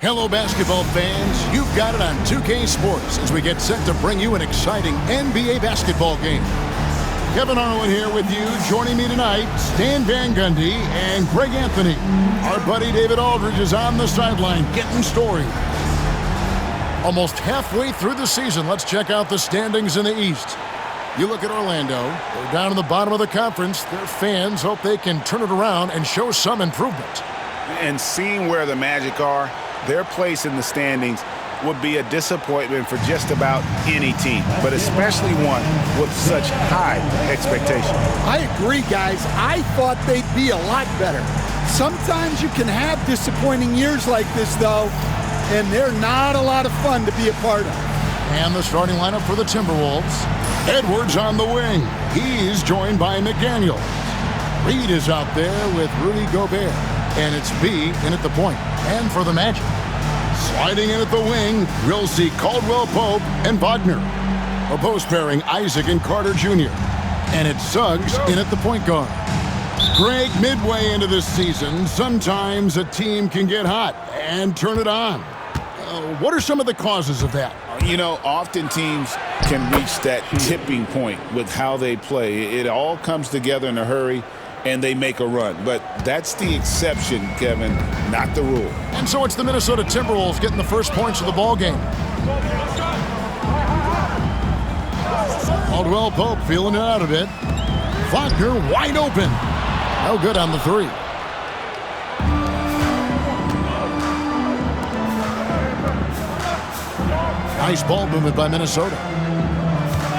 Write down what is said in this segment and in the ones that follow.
Hello, basketball fans. You've got it on 2K Sports as we get set to bring you an exciting NBA basketball game. Kevin Arnold here with you. Joining me tonight, Stan Van Gundy and Greg Anthony. Our buddy David Aldridge is on the sideline getting storied. Almost halfway through the season, let's check out the standings in the East. You look at Orlando. They're down in the bottom of the conference. Their fans hope they can turn it around and show some improvement. And seeing where the Magic are, their place in the standings would be a disappointment for just about any team, but especially one with such high expectations. I agree, guys. I thought they'd be a lot better. Sometimes you can have disappointing years like this, though, and they're not a lot of fun to be a part of. And the starting lineup for the Timberwolves. Edwards on the wing. He's joined by McDaniel. Reed is out there with Rudy Gobert. And it's B in at the point. And for the Magic, sliding in at the wing, we'll see Caldwell Pope and Wagner. A post pairing, Isaac and Carter Jr. And it's Suggs in at the point guard. Greg, midway into this season, sometimes a team can get hot and turn it on. What are some of the causes of that? You know, often teams can reach that tipping point with how they play. It all comes together in a hurry, and they make a run. But that's the exception, Kevin, not the rule. And so it's the Minnesota Timberwolves getting the first points of the ball game. Caldwell Pope feeling it out a bit. Wagner wide open. No good on the three. Nice ball movement by Minnesota.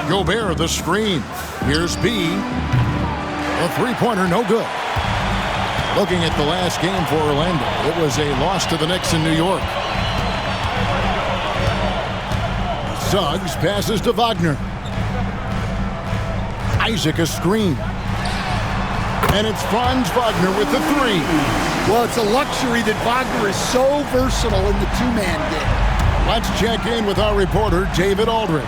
Gobert, the screen. Here's B. A three-pointer, no good. Looking at the last game for Orlando, it was a loss to the Knicks in New York. Suggs passes to Wagner. Isaac a screen. And it's Franz Wagner with the three. Well, it's a luxury that Wagner is so versatile in the two-man game. Let's check in with our reporter, David Aldridge.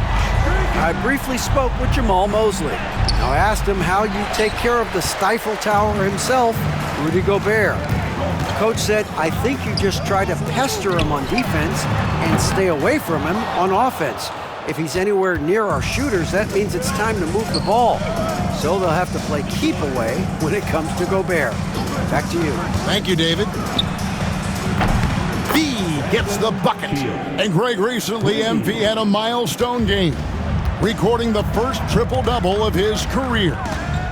I briefly spoke with Jamal Mosley. I asked him how you take care of the Stifle Tower himself, Rudy Gobert. The coach said, I think you just try to pester him on defense and stay away from him on offense. If he's anywhere near our shooters, that means it's time to move the ball. So they'll have to play keep away when it comes to Gobert. Back to you. Thank you, David. B gets the bucket. And Greg, recently MP had a milestone game, recording the first triple-double of his career.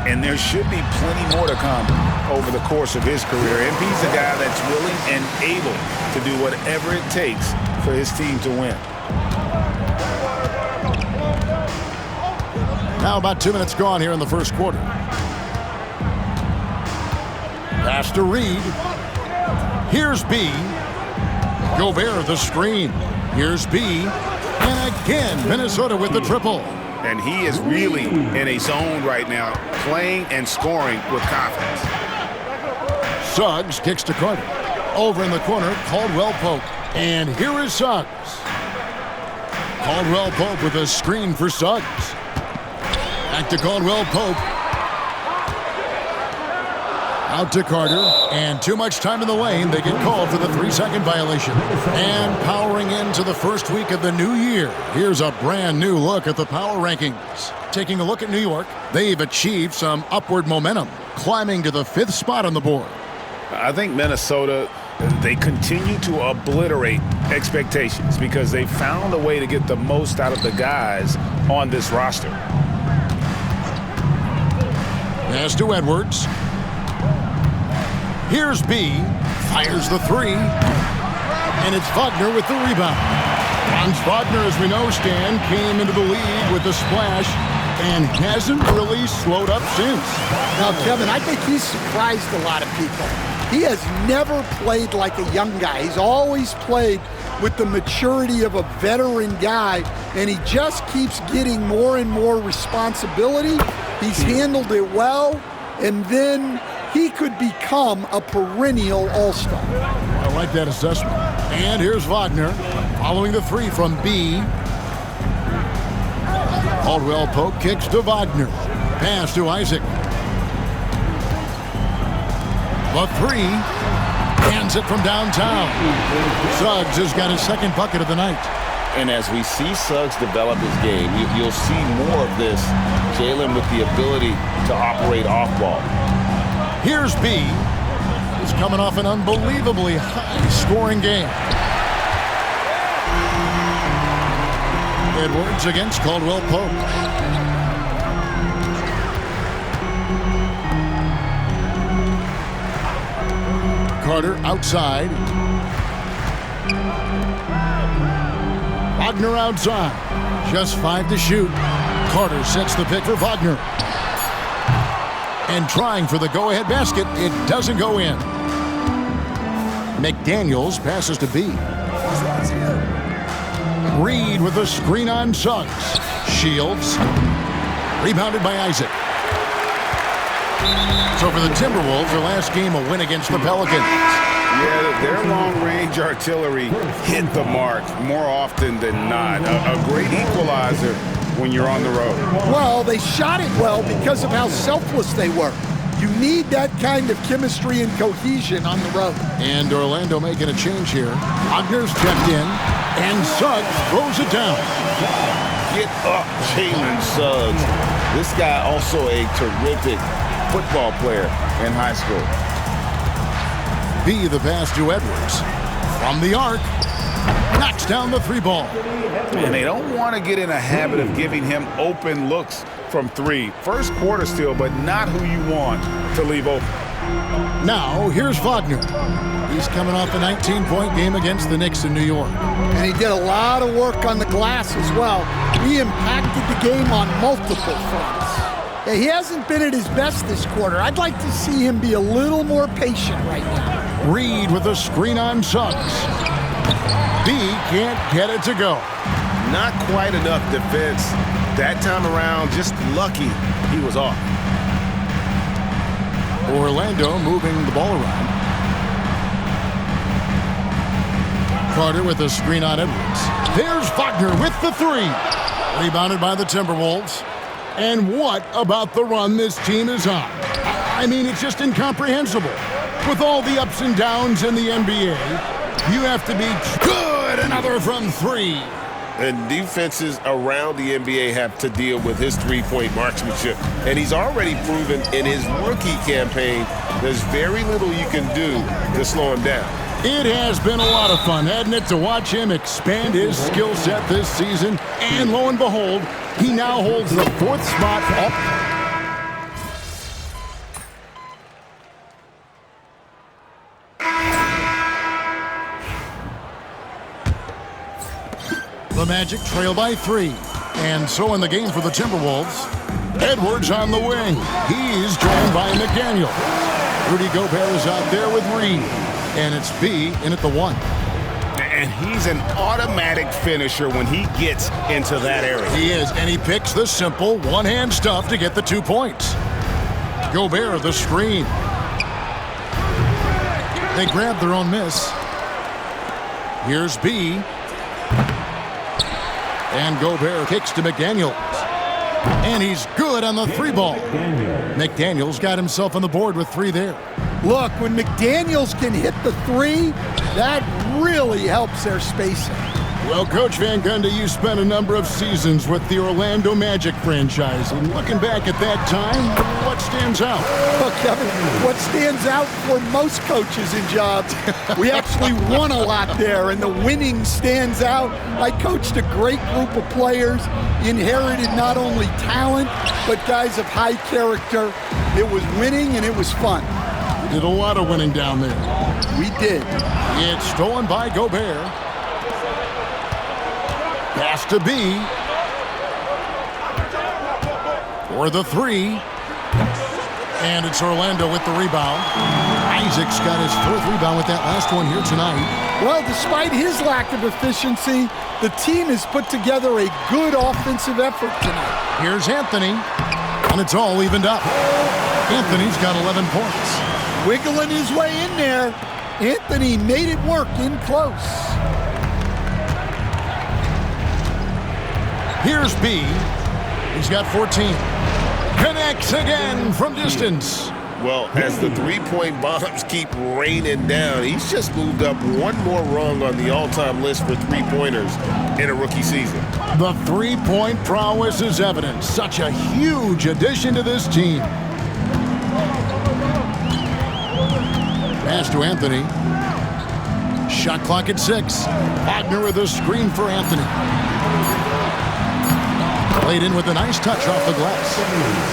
And there should be plenty more to come over the course of his career. MP's a guy that's willing and able to do whatever it takes for his team to win. Now about 2 minutes gone here in the first quarter. Pass to Reed. Here's B. Gobert the screen. Here's B. And again, Minnesota with the triple. And he is really in a zone right now, playing and scoring with confidence. Suggs kicks to Carter. Over in the corner, Caldwell Pope. And here is Suggs. Caldwell Pope with a screen for Suggs. Back to Caldwell Pope. Out to Carter, and too much time in the lane. They get called for the 3-second violation. And powering into the first week of the new year, here's a brand new look at the power rankings. Taking a look at New York, they've achieved some upward momentum, climbing to the 5th spot on the board. I think Minnesota, they continue to obliterate expectations because they found a way to get the most out of the guys on this roster. Pass to Edwards. Here's B. Fires the three. And it's Wagner with the rebound. Franz Wagner, as we know, Stan, came into the league with a splash and hasn't really slowed up since. Now, Kevin, I think he's surprised a lot of people. He has never played like a young guy. He's always played with the maturity of a veteran guy, and he just keeps getting more and more responsibility. He's handled it well, and then he could become a perennial all-star. I like that assessment. And here's Wagner following the three from B. Caldwell Pope kicks to Wagner. Pass to Isaac. The three. Hands it from downtown. Suggs has got his second bucket of the night. And as we see Suggs develop his game, you'll see more of this. Jalen with the ability to operate off ball. Here's B. He's coming off an unbelievably high-scoring game. Edwards against Caldwell Pope. Carter outside. Wagner outside. Just 5 to shoot. Carter sets the pick for Wagner. And trying for the go-ahead basket, it doesn't go in. McDaniels passes to B. Reed with a screen on Suggs. Shields. Rebounded by Isaac. So for the Timberwolves, their last game a win against the Pelicans. Yeah, their long-range artillery hit the mark more often than not. A great equalizer when you're on the road. Well, they shot it well because of how selfless they were. You need that kind of chemistry and cohesion on the road. And Orlando making a change here. Wagner's checked in, and Suggs throws it down. Get up, Jalen Suggs. This guy also a terrific football player in high school. B the pass to Edwards. From the arc. Knocks down the 3 ball. And they don't want to get in a habit of giving him open looks from 3. First quarter still, but not who you want to leave open. Now, here's Wagner. He's coming off a 19-point game against the Knicks in New York. And he did a lot of work on the glass as well. He impacted the game on multiple fronts. Yeah, he hasn't been at his best this quarter. I'd like to see him be a little more patient right now. Reed with a screen on Suggs. B can't get it to go. Not quite enough defense. That time around, just lucky he was off. Orlando moving the ball around. Carter with a screen on Edwards. There's Wagner with the 3. Rebounded by the Timberwolves. And what about the run this team is on? I mean, it's just incomprehensible. With all the ups and downs in the NBA, you have to be good. Another from 3. And defenses around the NBA have to deal with his three-point marksmanship. And he's already proven in his rookie campaign there's very little you can do to slow him down. It has been a lot of fun, hasn't it, to watch him expand his skill set this season. And lo and behold, he now holds the 4th spot up. The Magic trail by 3. And so in the game for the Timberwolves, Edwards on the wing. He's joined by McDaniel. Rudy Gobert is out there with Reed. And it's B in at the 1. And he's an automatic finisher when he gets into that area. He is, and he picks the simple one-hand stuff to get the 2 points. Gobert the screen. They grab their own miss. Here's B. And Gobert kicks to McDaniels. And he's good on the 3 ball. McDaniels got himself on the board with 3 there. Look, when McDaniels can hit the 3, that really helps their spacing. Well, Coach Van Gundy, you spent a number of seasons with the Orlando Magic franchise. And looking back at that time, what stands out? Look, Kevin, what stands out for most coaches in jobs, we actually won a lot there, and the winning stands out. I coached a great group of players, inherited not only talent, but guys of high character. It was winning, and it was fun. We did a lot of winning down there. We did. It's stolen by Gobert. Pass to B. For the 3. And it's Orlando with the rebound. Isaac's got his 4th rebound with that last one here tonight. Well, despite his lack of efficiency, the team has put together a good offensive effort tonight. Here's Anthony, and it's all evened up. Anthony's got 11 points. Wiggling his way in there. Anthony made it work in close. Here's B. He's got 14. Connects again from distance. Well, as the three-point bombs keep raining down, he's just moved up one more rung on the all-time list for three-pointers in a rookie season. The three-point prowess is evident. Such a huge addition to this team. Pass to Anthony. Shot clock at 6. Wagner with a screen for Anthony. Played in with a nice touch off the glass.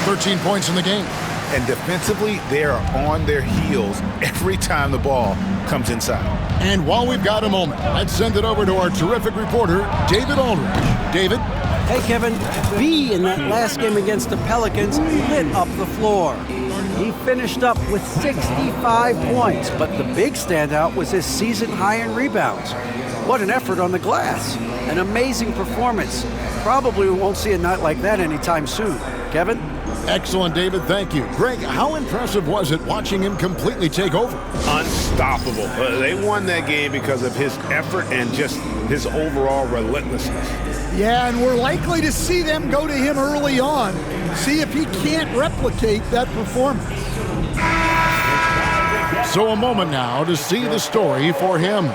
13 points in the game. And defensively, they are on their heels every time the ball comes inside. And while we've got a moment, let's send it over to our terrific reporter, David Aldridge. David? Hey, Kevin. B in that last game against the Pelicans lit up the floor. He finished up with 65 points, but the big standout was his season high in rebounds. What an effort on the glass. An amazing performance. Probably we won't see a night like that anytime soon. Kevin? Excellent, David. Thank you. Greg, how impressive was it watching him completely take over? Unstoppable. They won that game because of his effort and just his overall relentlessness. Yeah, and we're likely to see them go to him early on, see if he can't replicate that performance. So a moment now to see the story for him.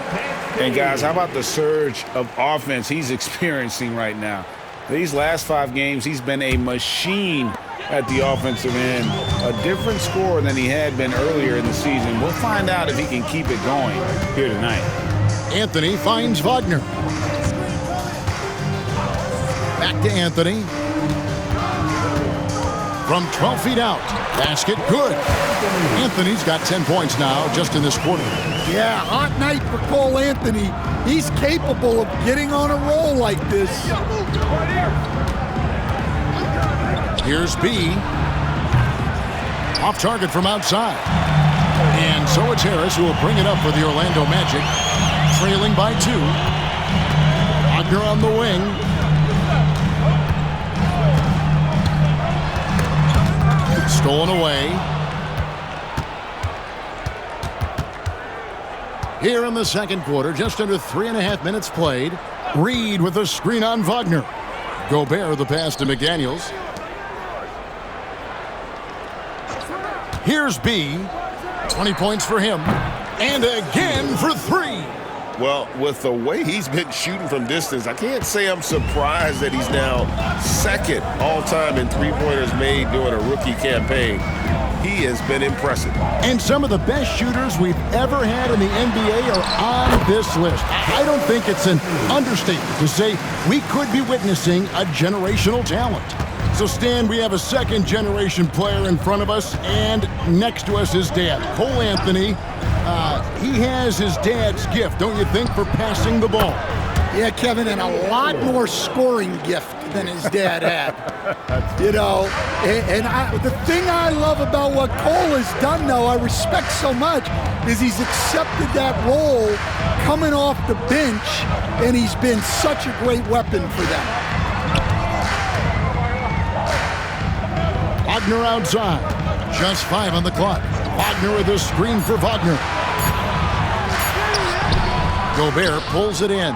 And guys, how about the surge of offense he's experiencing right now? These last 5 games, he's been a machine at the offensive end. A different scorer than he had been earlier in the season. We'll find out if he can keep it going here tonight. Anthony finds Wagner. Back to Anthony. From 12 feet out. Basket good. Anthony's got 10 points now just in this quarter. Yeah, hot night for Cole Anthony. He's capable of getting on a roll like this. Here's B. Off target from outside. And so it's Harris who will bring it up for the Orlando Magic. Trailing by 2. Wagner on the wing. Stolen away. Here in the second quarter, just under 3.5 minutes played. Reed with a screen on Wagner. Gobert the pass to McDaniels. Here's B. 20 points for him. And again for 3. Well, with the way he's been shooting from distance, I can't say I'm surprised that he's now second all-time in three-pointers made during a rookie campaign. He has been impressive. And some of the best shooters we've ever had in the NBA are on this list. I don't think it's an understatement to say we could be witnessing a generational talent. So, Stan, we have a second-generation player in front of us, and next to us is Dad, Cole Anthony. He has his dad's gift, don't you think, for passing the ball? Yeah, Kevin, and a lot more scoring gift than his dad had. You know, the thing I love about what Cole has done, though, I respect so much, is he's accepted that role coming off the bench, and he's been such a great weapon for them. Wagner outside. Just 5 on the clock. Wagner with a screen for Wagner. Gobert pulls it in.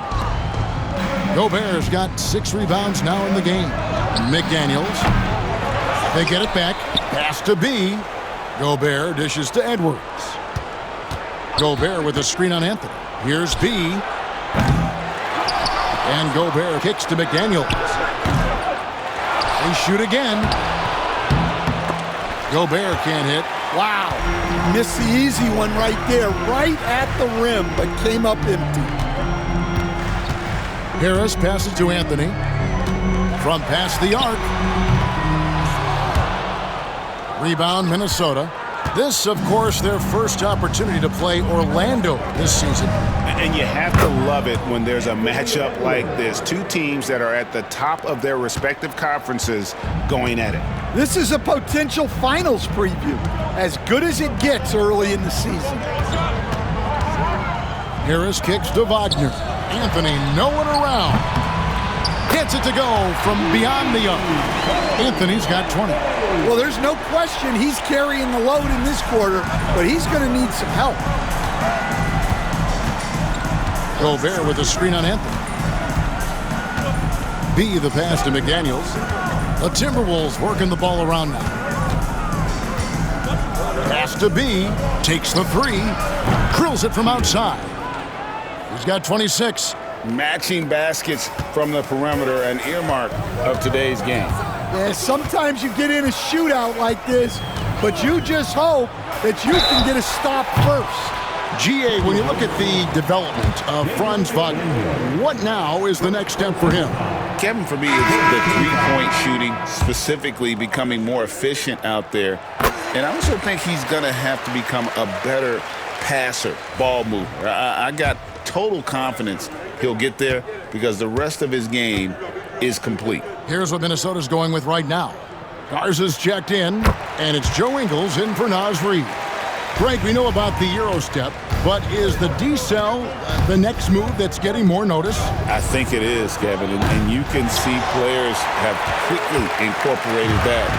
Gobert's got 6 rebounds now in the game. McDaniels. They get it back. Pass to B. Gobert dishes to Edwards. Gobert with a screen on Anthony. Here's B. And Gobert kicks to McDaniels. They shoot again. Gobert can't hit. Wow. Missed the easy one right there, right at the rim, but came up empty. Harris passes to Anthony. From past the arc. Rebound, Minnesota. This, of course, their first opportunity to play Orlando this season. And you have to love it when there's a matchup like this. 2 teams that are at the top of their respective conferences going at it. This is a potential finals preview, as good as it gets early in the season. Harris kicks to Wagner. Anthony nowhere around. Gets it to go from beyond the arc. Anthony's got 20. Well, there's no question he's carrying the load in this quarter, but he's going to need some help. Gobert with a screen on Anthony. B the pass to McDaniels. The Timberwolves working the ball around now. Pass to B, takes the three, drills it from outside. He's got 26. Matching baskets from the perimeter, an earmark of today's game. Yeah, sometimes you get in a shootout like this, but you just hope that you can get a stop first. GA, when you look at the development of Franz Wagner, what now is the next step for him? Kevin, for me, it's the three-point shooting, specifically becoming more efficient out there. And I also think he's going to have to become a better passer, ball mover. I got total confidence he'll get there because the rest of his game is complete. Here's what Minnesota's going with right now. Garza's checked in, and it's Joe Ingles in for Naz Reid. Greg, we know about the Euro step, but is the D-cell the next move that's getting more notice? I think it is, Kevin, and you can see players have quickly incorporated that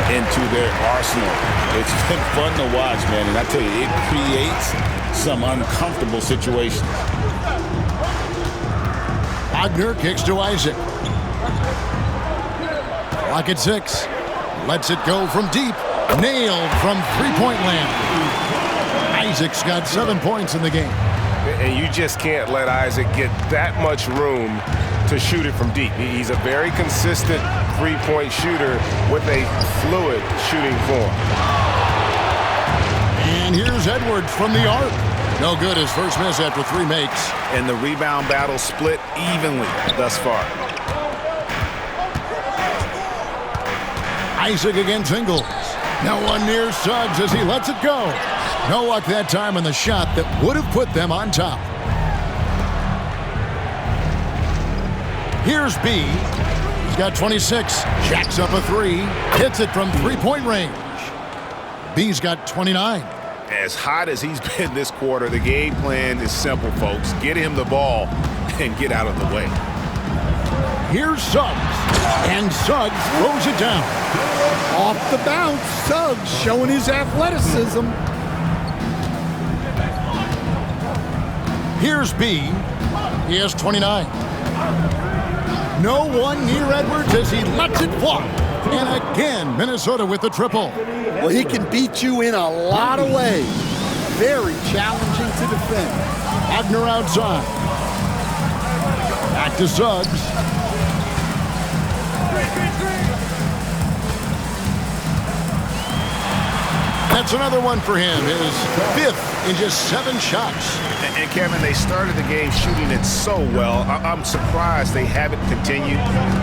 into their arsenal. It's been fun to watch, man, and I tell you, it creates some uncomfortable situations. Wagner kicks to Isaac. Clock at 6. Lets it go from deep. Nailed from three-point land. Isaac's got 7 points in the game. And you just can't let Isaac get that much room to shoot it from deep. He's a very consistent three-point shooter with a fluid shooting form. And here's Edwards from the arc. No good, his first miss after 3 makes. And the rebound battle split evenly thus far. Isaac against Ingles. No one near Suggs as he lets it go. No luck that time on the shot that would have put them on top. Here's B. He's got 26. Jacks up a 3. Hits it from three-point range. B's got 29. As hot as he's been this quarter, the game plan is simple, folks. Get him the ball and get out of the way. Here's Suggs. And Suggs throws it down. Off the bounce, Suggs showing his athleticism. Here's B. He has 29. No one near Edwards as he lets it fly. And again, Minnesota with the triple. Well, he can beat you in a lot of ways. Very challenging to defend. Wagner outside. Back to Suggs. That's another one for him. His 5th in just 7 shots. And Kevin, they started the game shooting it so well. I'm surprised they haven't continued.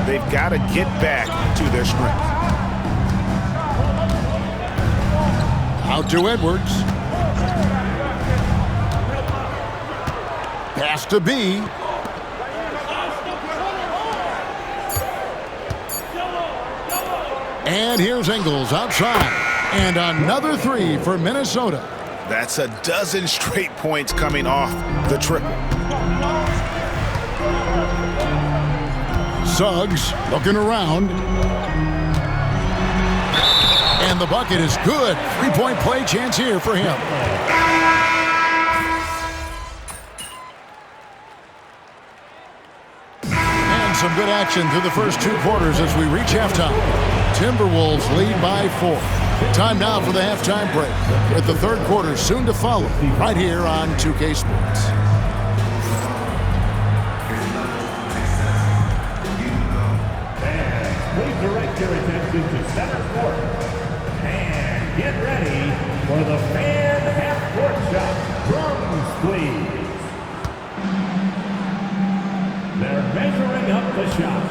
They've got to get back to their strength. Out to Edwards. Pass to B. And here's Ingles outside. And another 3 for Minnesota. That's a dozen straight points coming off the triple. Suggs looking around. And the bucket is good. 3-point play chance here for him. And some good action through the first 2 quarters as we reach halftime. Timberwolves lead by 4. Time now for the halftime break, with the 3rd quarter soon to follow, right here on 2K Sports. Please direct your attention to center court. And get ready for the fan half-court shot. Drums, please. They're measuring up the shot.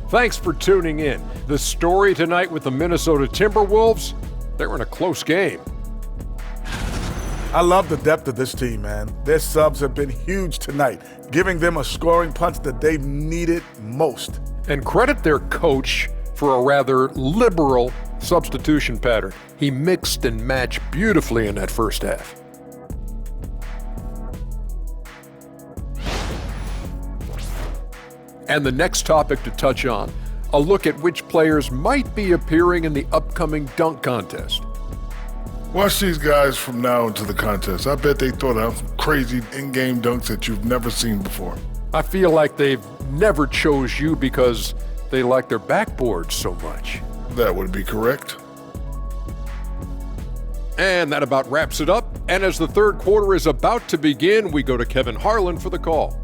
Thanks for tuning in. The story tonight with the Minnesota Timberwolves, they were in a close game. I love the depth of this team, man. Their subs have been huge tonight, giving them a scoring punch that they've needed most. And credit their coach for a rather liberal substitution pattern. He mixed and matched beautifully in that first half. And the next topic to touch on, a look at which players might be appearing in the upcoming dunk contest. Watch these guys from now into the contest. I bet they throw down some crazy in-game dunks that you've never seen before. I feel like they've never chose you because they like their backboards so much. That would be correct. And that about wraps it up. And as the third quarter is about to begin, we go to Kevin Harlan for the call.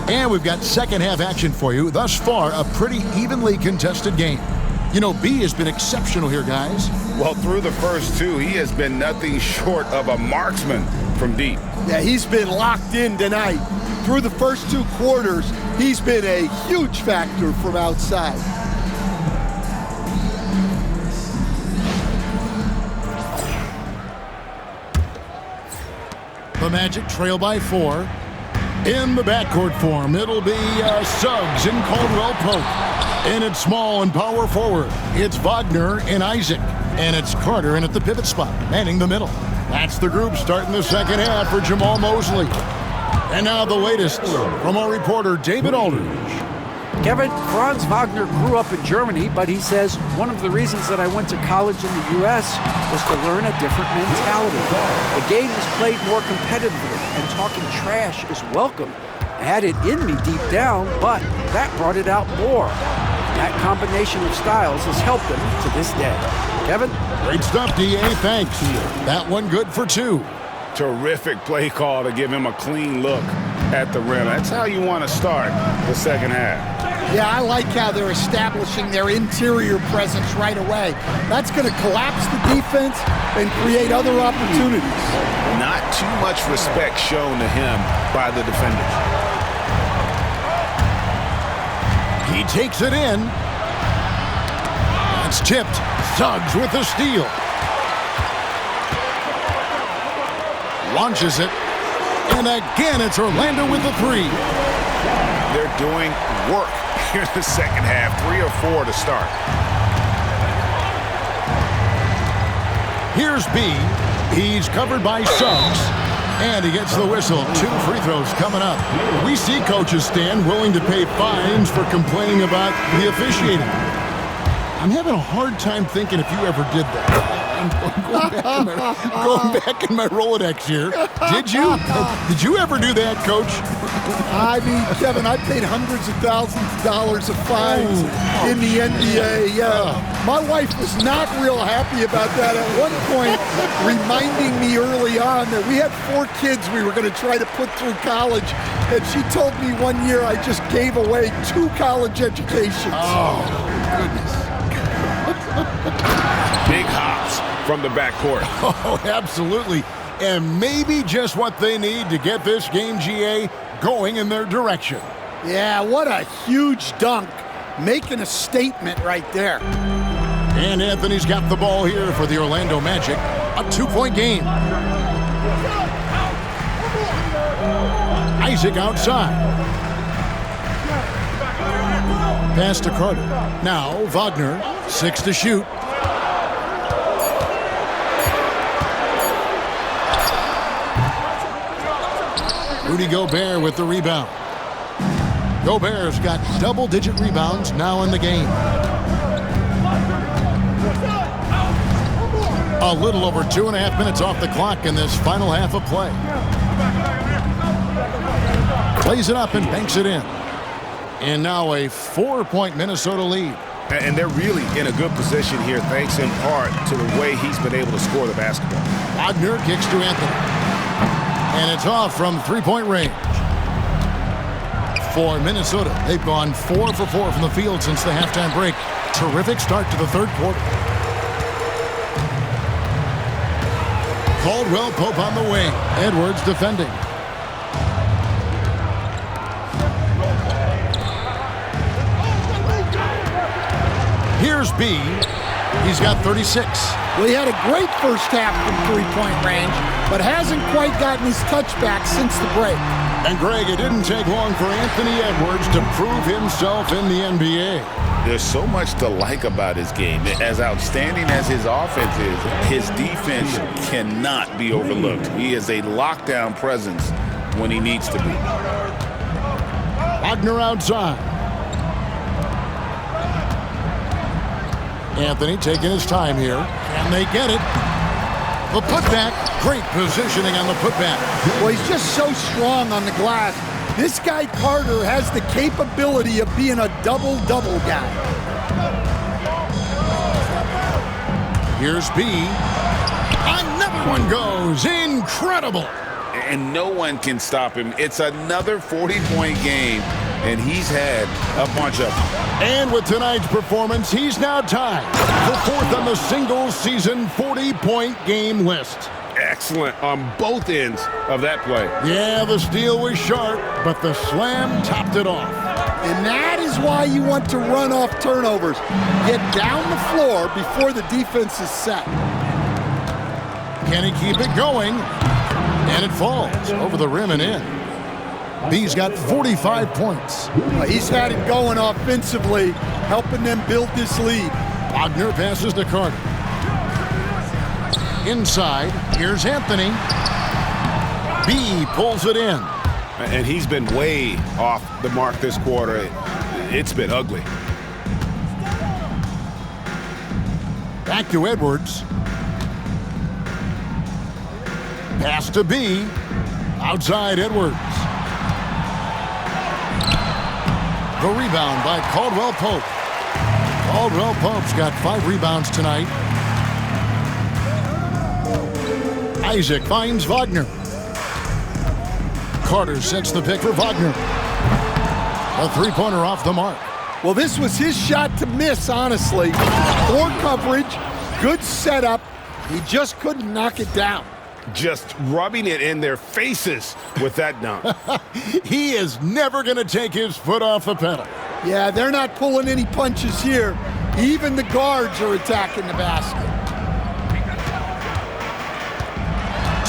And we've got second half action for you. Thus far, a pretty evenly contested game. You know, B has been exceptional here, guys. Well, through the first two, he has been nothing short of a marksman from deep. Yeah, he's been locked in tonight. Through the first two quarters, he's been a huge factor from outside. The Magic trail by 4. In the backcourt form, it'll be Suggs and Caldwell Pope. And it's small and power forward. It's Wagner and Isaac. And it's Carter in at the pivot spot, manning the middle. That's the group starting the second half for Jamal Mosley. And now the latest from our reporter, David Aldridge. Kevin, Franz Wagner grew up in Germany, but he says one of the reasons that I went to college in the U.S. was to learn a different mentality. The game is played more competitively, and talking trash is welcome. I had it in me deep down, but that brought it out more. That combination of styles has helped him to this day. Kevin? Great stuff, D.A. Thanks. That one good for 2. Terrific play call to give him a clean look at the rim. That's how you want to start the second half. Yeah, I like how they're establishing their interior presence right away. That's going to collapse the defense and create other opportunities. Not too much respect shown to him by the defenders. He takes it in. It's tipped. Suggs with the steal. Launches it. And again, it's Orlando with the 3. They're doing work here in the second half. 3 or 4 to start. Here's B. He's covered by Suggs. And he gets the whistle. 2 free throws coming up. We see coaches stand willing to pay fines for complaining about the officiating. I'm having a hard time thinking if you ever did that. I'm going back in my Rolodex here. Did you? Did you ever do that, Coach? I mean, Kevin, I paid hundreds of thousands of dollars of fines in the NBA. My wife was not real happy about that at one point, reminding me early on that we had 4 kids we were going to try to put through college, and she told me one year I just gave away 2 college educations. Oh, goodness. Big hops from the backcourt. Oh, absolutely. And maybe just what they need to get this game, GA, going in their direction. Yeah, what a huge dunk. Making a statement right there. And Anthony's got the ball here for the Orlando Magic. A 2-point game. Isaac outside. Pass to Carter. Now Wagner, 6 to shoot. Rudy Gobert with the rebound. Gobert's got double-digit rebounds now in the game. A little over 2.5 minutes off the clock in this final half of play. Plays it up and banks it in. And now a 4-point Minnesota lead. And they're really in a good position here, thanks in part to the way he's been able to score the basketball. Wagner kicks to Anthony. And it's off from 3-point range. For Minnesota, they've gone 4 for 4 from the field since the halftime break. Terrific start to the third quarter. Caldwell Pope on the wing. Edwards defending. Here's B. He's got 36. Well, he had a great first half from 3-point range, but hasn't quite gotten his touchback since the break. And Greg, it didn't take long for Anthony Edwards to prove himself in the NBA. There's so much to like about his game. As outstanding as his offense is, his defense cannot be overlooked. He is a lockdown presence when he needs to be. Wagner outside. Anthony taking his time here. Can they get it? The putback. Great positioning on the putback. Well, he's just so strong on the glass. This guy, Carter, has the capability of being a double-double guy. Here's B. Another one goes. Incredible. And no one can stop him. It's another 40-point game, and he's had a bunch of them. And with tonight's performance, he's now tied for fourth on the single-season 40-point game list. Excellent on both ends of that play. Yeah, the steal was sharp, but the slam topped it off. And that is why you want to run off turnovers. Get down the floor before the defense is set. Can he keep it going? And it falls over the rim and in. B's got 45 points. He's had it going offensively, helping them build this lead. Wagner passes to Carter. Inside, here's Anthony. B pulls it in. And he's been way off the mark this quarter. It's been ugly. Back to Edwards. Pass to B. Outside Edwards. The rebound by Caldwell Pope. Caldwell Pope's got 5 rebounds tonight. Isaac finds Wagner. Carter sets the pick for Wagner. A three-pointer off the mark. Well, this was his shot to miss, honestly. Poor coverage, good setup. He just couldn't knock it down. Just rubbing it in their faces with that dunk. He is never going to take his foot off the pedal. Yeah, they're not pulling any punches here. Even the guards are attacking the basket.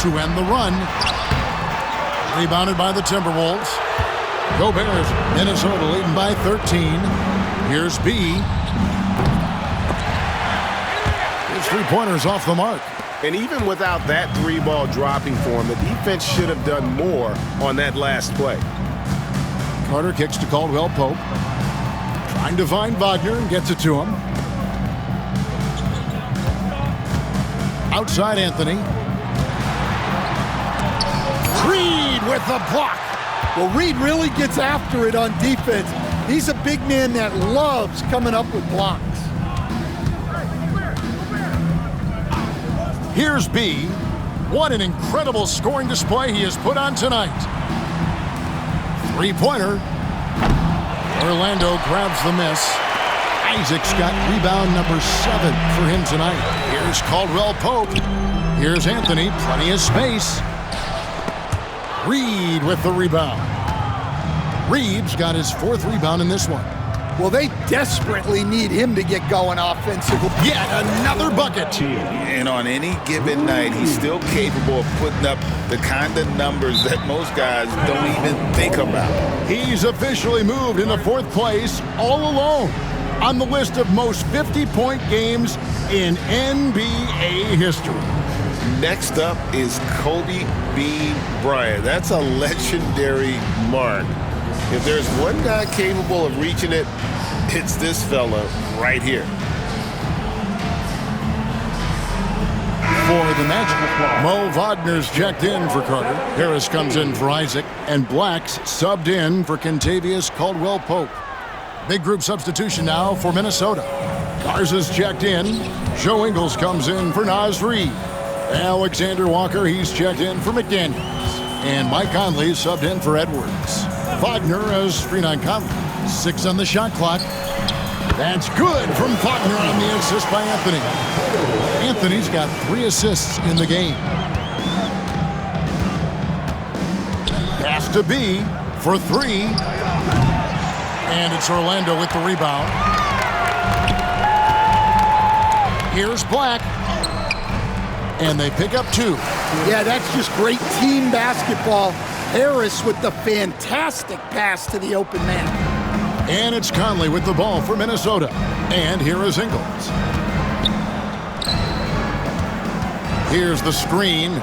To end the run. Rebounded by the Timberwolves. Gobert's Minnesota leading by 13. Here's B. His three-pointers off the mark. And even without that 3-ball dropping for him, the defense should have done more on that last play. Carter kicks to Caldwell Pope. Trying to find Wagner and gets it to him. Outside Anthony. Reed with the block. Well, Reed really gets after it on defense. He's a big man that loves coming up with blocks. Here's B. What an incredible scoring display he has put on tonight. Three-pointer. Orlando grabs the miss. Isaac's got rebound number 7 for him tonight. Here's Caldwell Pope. Here's Anthony. Plenty of space. Reed with the rebound. Reed's got his 4th rebound in this one. Well, they desperately need him to get going offensively. Yet another bucket. And on any given night, he's still capable of putting up the kind of numbers that most guys don't even think about. He's officially moved into 4th place all alone on the list of most 50-point games in NBA history. Next up is Kobe B. Bryant. That's a legendary mark. If there's one guy capable of reaching it, it's this fella right here. For the Magic, Mo Wagner's checked in for Carter. Harris comes in for Isaac. And Black's subbed in for Kentavious Caldwell Pope. Big group substitution now for Minnesota. Garza's checked in. Joe Ingles comes in for Naz Reid. Alexander Walker, he's checked in for McDaniels. And Mike Conley subbed in for Edwards. Wagner has screen on Conley. 6 on the shot clock. That's good from Wagner on the assist by Anthony. Anthony's got 3 assists in the game. Pass to B for 3. And it's Orlando with the rebound. Here's Black. And they pick up 2. Yeah, that's just great team basketball. Harris with the fantastic pass to the open man. And it's Conley with the ball for Minnesota. And here is Ingles. Here's the screen.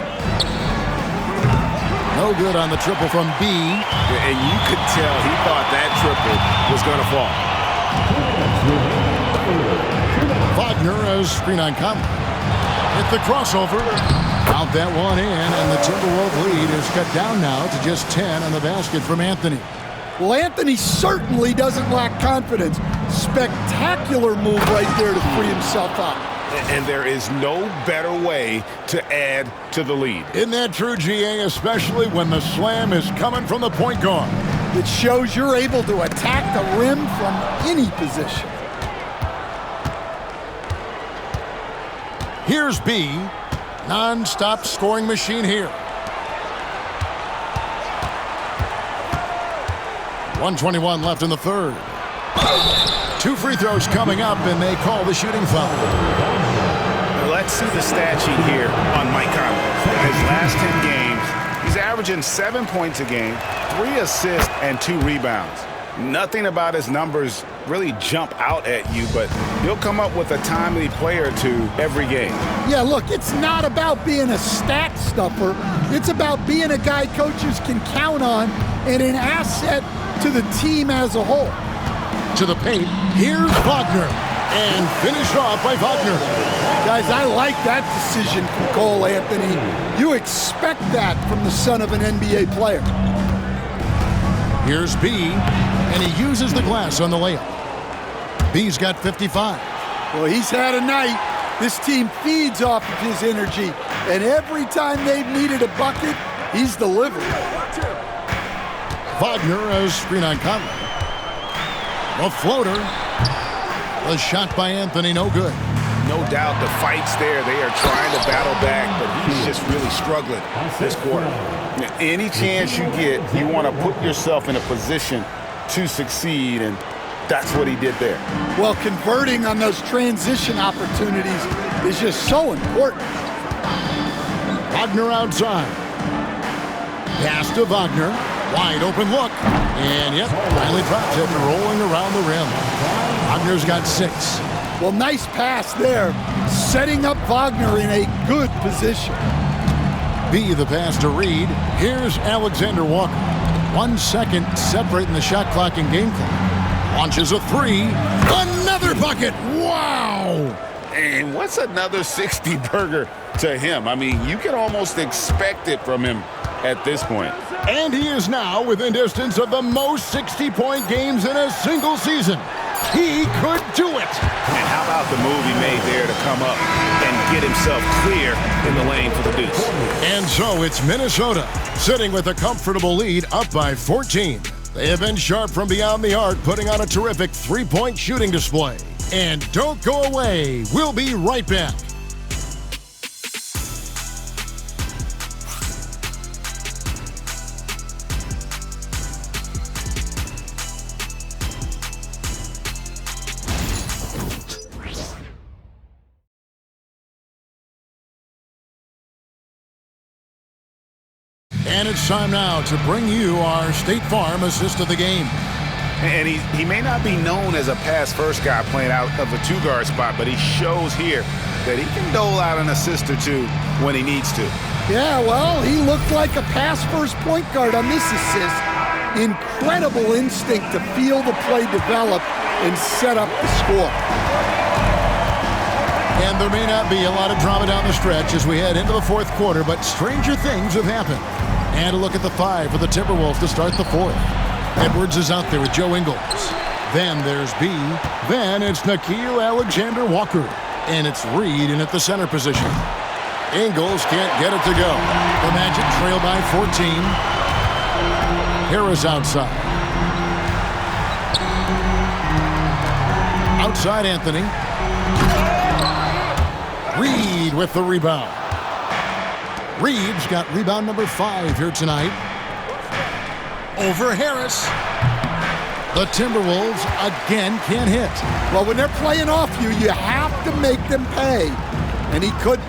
No good on the triple from B. And you could tell he thought that triple was going to fall. Wagner as screen on Conley. Hit the crossover. Count that one in, and the Timberwolves lead is cut down now to just 10 on the basket from Anthony. Well, Anthony certainly doesn't lack confidence. Spectacular move right there to free himself up. And there is no better way to add to the lead. Isn't that true, GA, especially when the slam is coming from the point guard? It shows you're able to attack the rim from any position. Here's B. Non-stop scoring machine here. 1:21 left in the third. 2 free throws coming up, and they call the shooting foul. Let's see the stat sheet here on MyCareer. In his last 10 games, he's averaging 7 points a game, 3 assists, and 2 rebounds. Nothing about his numbers really jump out at you, but he'll come up with a timely play or two every game. Yeah, look, it's not about being a stat stuffer. It's about being a guy coaches can count on and an asset to the team as a whole. To the paint, here's Wagner, and finished off by Wagner. Guys, I like that decision from Cole Anthony. You expect that from the son of an NBA player. Here's B, and he uses the glass on the layup. B's got 55. Well, he's had a night. This team feeds off of his energy, and every time they've needed a bucket, he's delivered. Wagner as screen on Conley. A floater. The shot by Anthony, no good. No doubt the fight's there. They are trying to battle back, but he's just really struggling this quarter. Any chance you get, you want to put yourself in a position to succeed, and that's what he did there. Well, converting on those transition opportunities is just so important. Wagner outside. Pass to Wagner. Wide open look. And yep, finally drops it, rolling around the rim. Wagner's got 6. Well, nice pass there, setting up Wagner in a good position. B, the pass to Reed. Here's Alexander Walker. 1 second separating the shot clock and game clock. Launches a 3. Another bucket. Wow! And what's another 60 burger to him? I mean, you can almost expect it from him at this point. And he is now within distance of the most 60-point games in a single season. He could do it. And how about the move he made there to come up and get himself clear in the lane for the deuce? And so it's Minnesota sitting with a comfortable lead up by 14. They have been sharp from beyond the arc, putting on a terrific 3-point shooting display. And don't go away. We'll be right back. And it's time now to bring you our State Farm assist of the game. And he may not be known as a pass-first guy playing out of a 2-guard spot, but he shows here that he can dole out an assist or 2 when he needs to. Yeah, well, he looked like a pass-first point guard on this assist. Incredible instinct to feel the play develop and set up the score. And there may not be a lot of drama down the stretch as we head into the 4th quarter, but stranger things have happened. And a look at the 5 for the Timberwolves to start the 4th. Edwards is out there with Joe Ingles. Then there's B. Then it's Nickeil Alexander-Walker. And it's Reed in at the center position. Ingles can't get it to go. The Magic trail by 14. Harris outside. Outside Anthony. Reed with the rebound. Reed's got rebound number 5 here tonight. Over Harris. The Timberwolves again can't hit. Well, when they're playing off you, you have to make them pay. And he couldn't.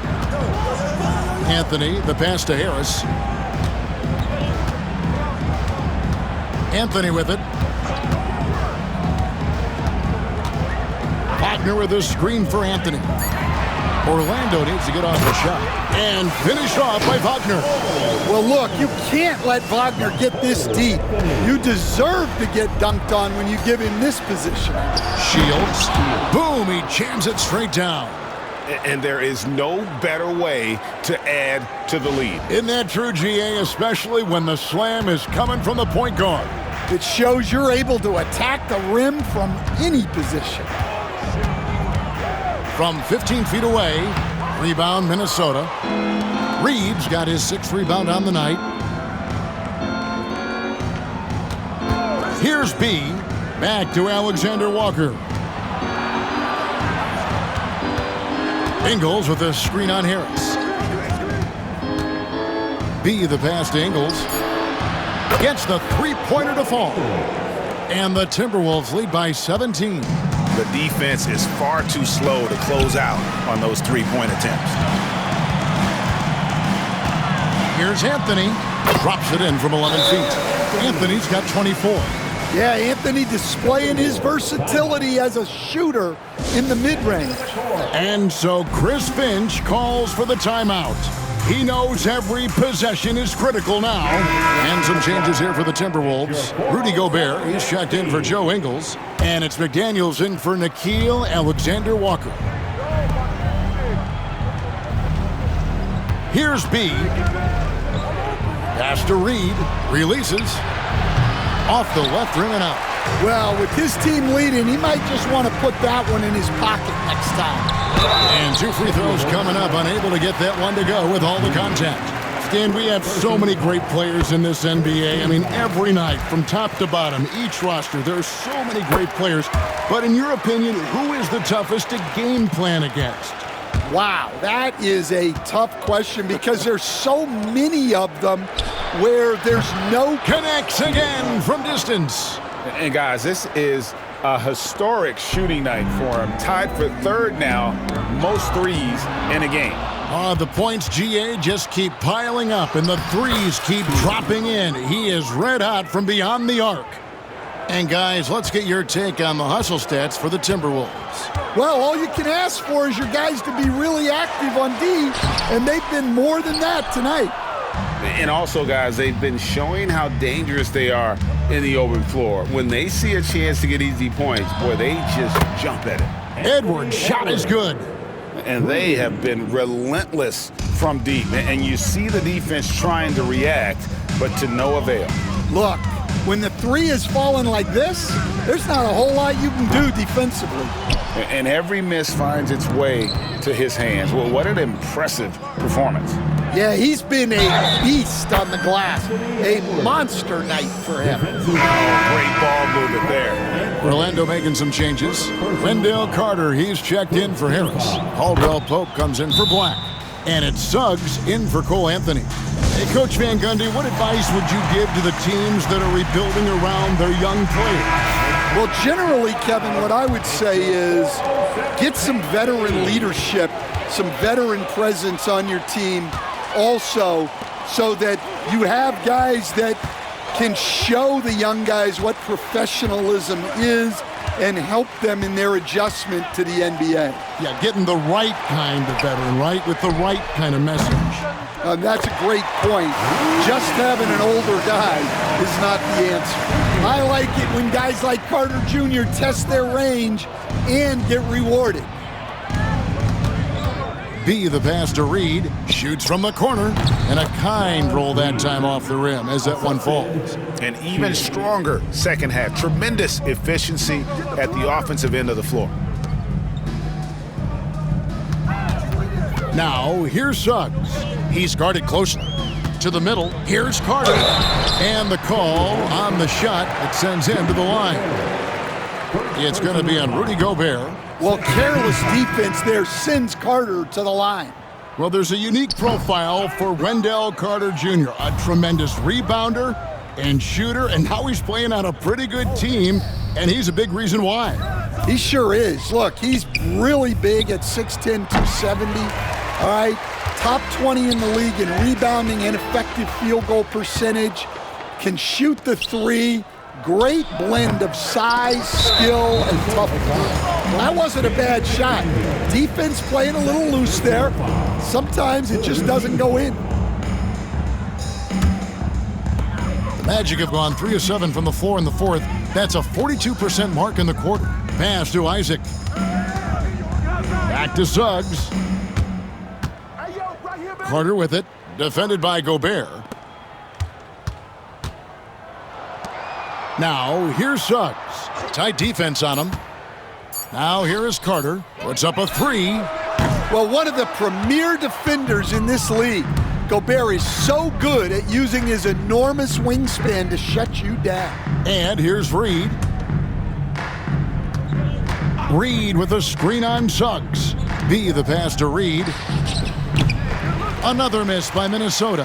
Anthony, the pass to Harris. Anthony with it. Wagner with a screen for Anthony. Orlando needs to get off the shot and finish off by Wagner. Well, look, you can't let Wagner get this deep. You deserve to get dunked on when you give him this position. Shields. Boom, he jams it straight down. And there is no better way to add to the lead. Isn't that true, GA, especially when the slam is coming from the point guard? It shows you're able to attack the rim from any position. From 15 feet away, rebound Minnesota. Reed's got his 6th rebound on the night. Here's B, back to Alexander Walker. Ingles with a screen on Harris. B, the pass to Ingles. Gets the three-pointer to fall. And the Timberwolves lead by 17. The defense is far too slow to close out on those three-point attempts. Here's Anthony. Drops it in from 11 feet. Anthony's got 24. Yeah, Anthony displaying his versatility as a shooter in the mid-range. And so Chris Finch calls for the timeout. He knows every possession is critical now. And some changes here for the Timberwolves. Rudy Gobert, he's checked in for Joe Ingles. And it's McDaniels in for Nickeil Alexander-Walker. Here's B. Pass to Reed. Releases. Off the left rim and out. Well, with his team leading, he might just want to put that one in his pocket next time. And 2 free throws coming up, unable to get that one to go with all the contact. Stan, we have so many great players in this NBA. I mean, every night, from top to bottom, each roster, there are so many great players. But in your opinion, who is the toughest to game plan against? Wow, that is a tough question because there's so many of them where there's no... Connects again from distance. And guys, this is a historic shooting night for him. Tied for 3rd now, most threes in a game. The points, GA, just keep piling up, and the threes keep dropping in. He is red hot from beyond the arc. And guys, let's get your take on the hustle stats for the Timberwolves. Well, all you can ask for is your guys to be really active on D, and they've been more than that tonight. And also, guys, they've been showing how dangerous they are in the open floor. When they see a chance to get easy points, boy, they just jump at it. Edwards' shot is good. And they have been relentless from deep. And you see the defense trying to react, but to no avail. Look, when the three is falling like this, there's not a whole lot you can do defensively. And every miss finds its way to his hands. Well, what an impressive performance. Yeah, he's been a beast on the glass. A monster night for him. Great ball movement there. Orlando making some changes. Wendell Carter, he's checked in for Harris. Caldwell Pope comes in for Black. And it's Suggs in for Cole Anthony. Hey, Coach Van Gundy, what advice would you give to the teams that are rebuilding around their young players? Well, generally, Kevin, what I would say is get some veteran leadership, some veteran presence on your team also, so that you have guys that can show the young guys what professionalism is and help them in their adjustment to the NBA. Yeah, getting the right kind of veteran, right? With the right kind of message. That's a great point. Just having an older guy is not the answer. I like it when guys like Carter Jr. test their range and get rewarded. B, the pass to Reed, shoots from the corner, and a kind roll that time off the rim as that one falls. An even stronger second half. Tremendous efficiency at the offensive end of the floor. Now, here's Suggs. He's guarded close to the middle. Here's Carter. And the call on the shot that sends him to the line. It's going to be on Rudy Gobert. Well, careless defense there sends Carter to the line. Well, there's a unique profile for Wendell Carter Jr., a tremendous rebounder and shooter, and now he's playing on a pretty good team, and he's a big reason why. He sure is. Look, he's really big at 6'10", 270. All right, top 20 in the league in rebounding and effective field goal percentage. Can shoot the three. great blend of size, skill, and toughness. Well, that wasn't a bad shot. Defense playing a little loose there. Sometimes it just doesn't go in. The Magic have gone 3 of 7 from the floor in the fourth. That's a 42% mark in the quarter. Pass to Isaac. Back to Suggs. Carter with it. Defended by Gobert. Now, here's Suggs. Tight defense on him. Now, here is Carter. Puts up a three. Well, one of the premier defenders in this league. Gobert is so good at using his enormous wingspan to shut you down. And here's Reed. Reed with a screen on Suggs. B the pass to Reed. Another miss by Minnesota.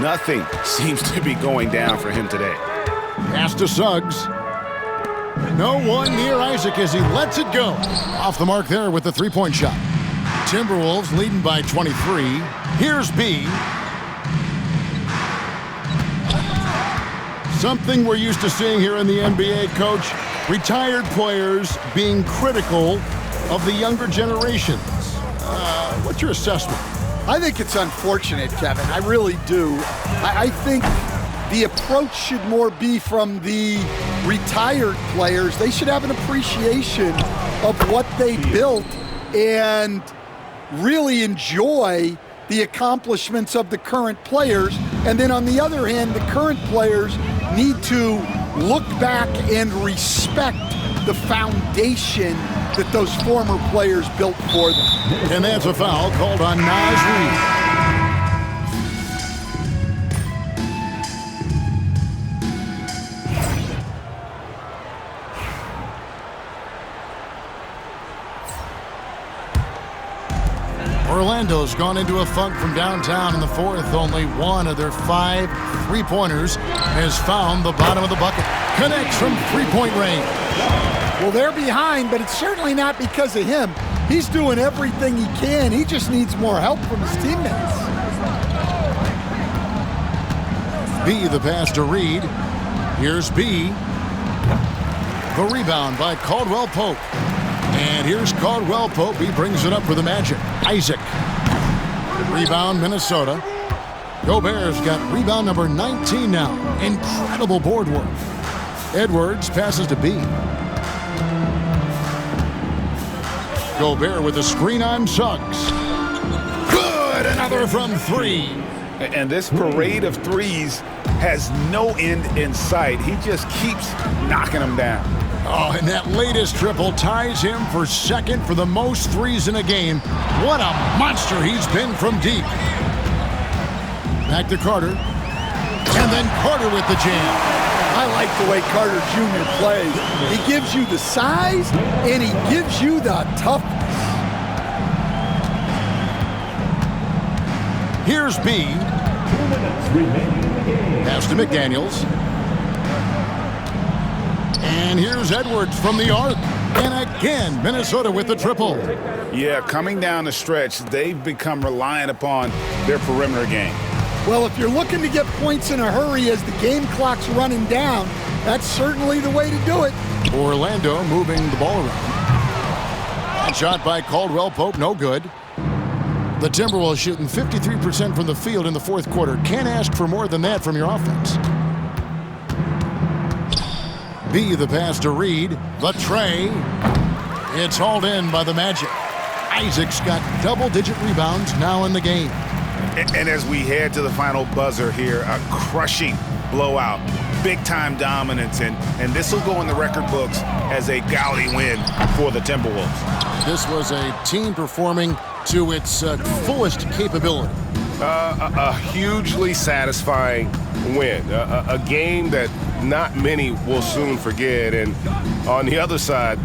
Nothing seems to be going down for him today. Pass to Suggs. No one near Isaac as he lets it go. Off the mark there with the three-point shot. Timberwolves leading by 23. Here's B. Something we're used to seeing here in the NBA, Coach. Retired players being critical of the younger generations. What's your assessment? I think it's unfortunate, Kevin. I really do. I think the approach should more be from the retired players. They should have an appreciation of what they built and really enjoy the accomplishments of the current players. And then on the other hand, the current players need to look back and respect the foundation that those former players built for them. And that's a foul called on Naz Reid. Orlando's gone into a funk from downtown in the fourth. Only one of their 5 three-pointers has found the bottom of the bucket. Connects from three-point range. Well, they're behind, but it's certainly not because of him. He's doing everything he can. He just needs more help from his teammates. B the pass to Reed. Here's B. The rebound by Caldwell Pope. And here's Caldwell Pope. He brings it up for the Magic. Isaac. Rebound, Minnesota. Gobert's got rebound number 19 now. Incredible board work. Edwards passes to B. Gobert with a screen on Suggs. Good! Another from 3. And this parade of threes has no end in sight. He just keeps knocking them down. Oh, and that latest triple ties him for second for the most threes in a game. What a monster he's been from deep. Back to Carter. And then Carter with the jam. I like the way Carter Jr. plays. He gives you the size, and he gives you the toughness. Here's B. 2 minutes remaining in the game. Pass to McDaniels. And here's Edwards from the arc. And again, Minnesota with the triple. Yeah, coming down the stretch, they've become reliant upon their perimeter game. Well, if you're looking to get points in a hurry as the game clock's running down, that's certainly the way to do it. Orlando moving the ball around. That shot by Caldwell Pope, no good. The Timberwolves shooting 53% from the field in the fourth quarter. Can't ask for more than that from your offense. B the pass to Reed. The tray. It's hauled in by the Magic. Isaac's got double-digit rebounds now in the game. And as we head to the final buzzer here, a crushing blowout, big-time dominance, and this will go in the record books as a gaudy win for the Timberwolves. This was a team performing to its fullest capability. A hugely satisfying win. A game that not many will soon forget. And on the other side,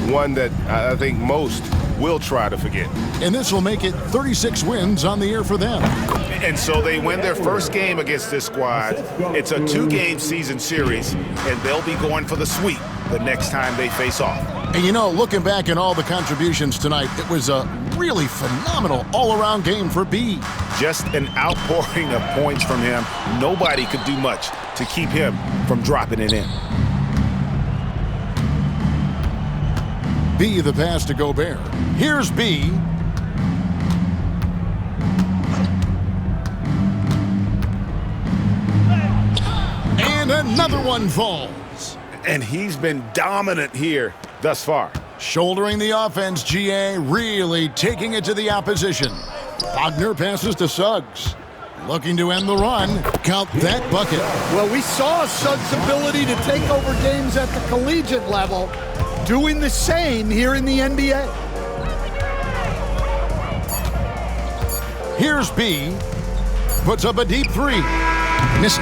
one that I think most will try to forget. And this will make it 36 wins on the year for them. And so they win their first game against this squad. It's a 2-game season series, and they'll be going for the sweep the next time they face off. And you know, looking back at all the contributions tonight, it was a really phenomenal all-around game for B. Just an outpouring of points from him. Nobody could do much to keep him from dropping it in. B the pass to Gobert. Here's B. And another one falls. And he's been dominant here thus far. Shouldering the offense, GA really taking it to the opposition. Wagner passes to Suggs. Looking to end the run. Count that bucket. Well, we saw Suggs' ability to take over games at the collegiate level, doing the same here in the NBA. Here's B. Puts up a deep three. Misses.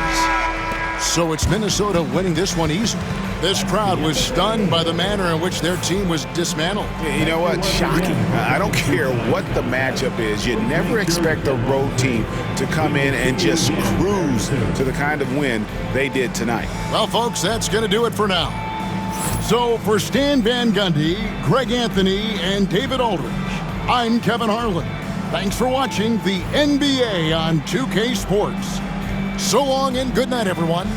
So it's Minnesota winning this one easily. This crowd was stunned by the manner in which their team was dismantled. You know what? Shocking. I don't care what the matchup is. You never expect a road team to come in and just cruise to the kind of win they did tonight. Well, folks, that's going to do it for now. So for Stan Van Gundy, Greg Anthony, and David Aldridge, I'm Kevin Harlan. Thanks for watching the NBA on 2K Sports. So long and good night, everyone.